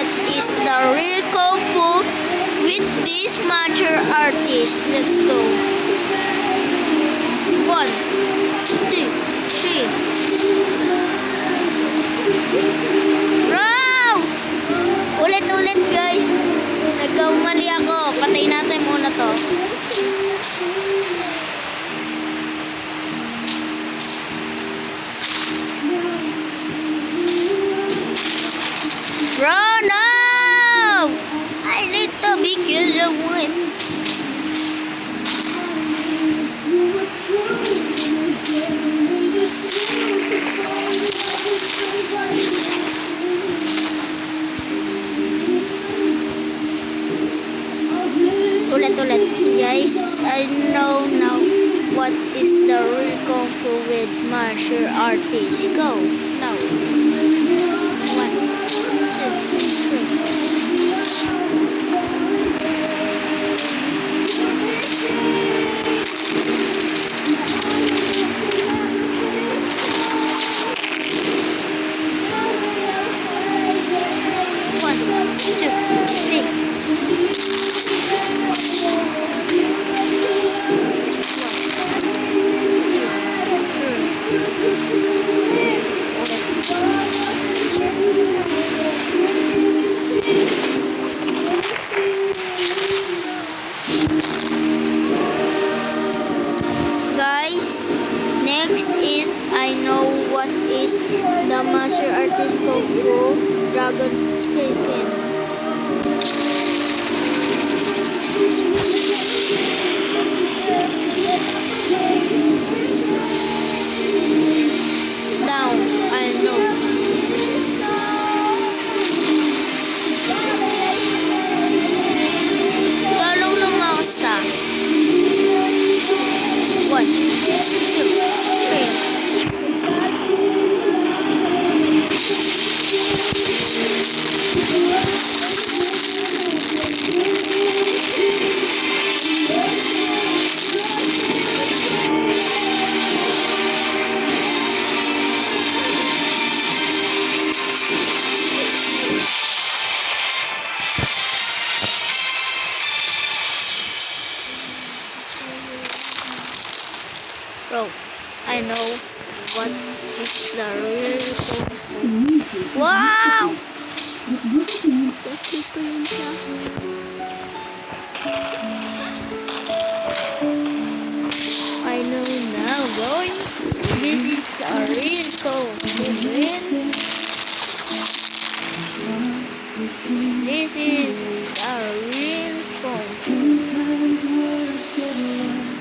next is the real Kung Fu with this mature artist. Let's go. 1, 2, 3. Wow! Ulit-ulit guys. Nagkamali ako. Patay natin muna to. Bro, no! I need to be killed with. Ulit-ulit. Guys, I know now what is the real Kung Fu with martial artists. Go. Now. 1, 2, 3. Guys, next is I know what is the martial artist Kung Fu Dragon's Chicken. Down, I know. Galong lang ako sa 1, 2, 3. Bro, I know what is the real Kung Fu. Wow! Tapos dito yun siya. I know now, boy. This is a real Kung Fu, man. This is a real Kung Fu.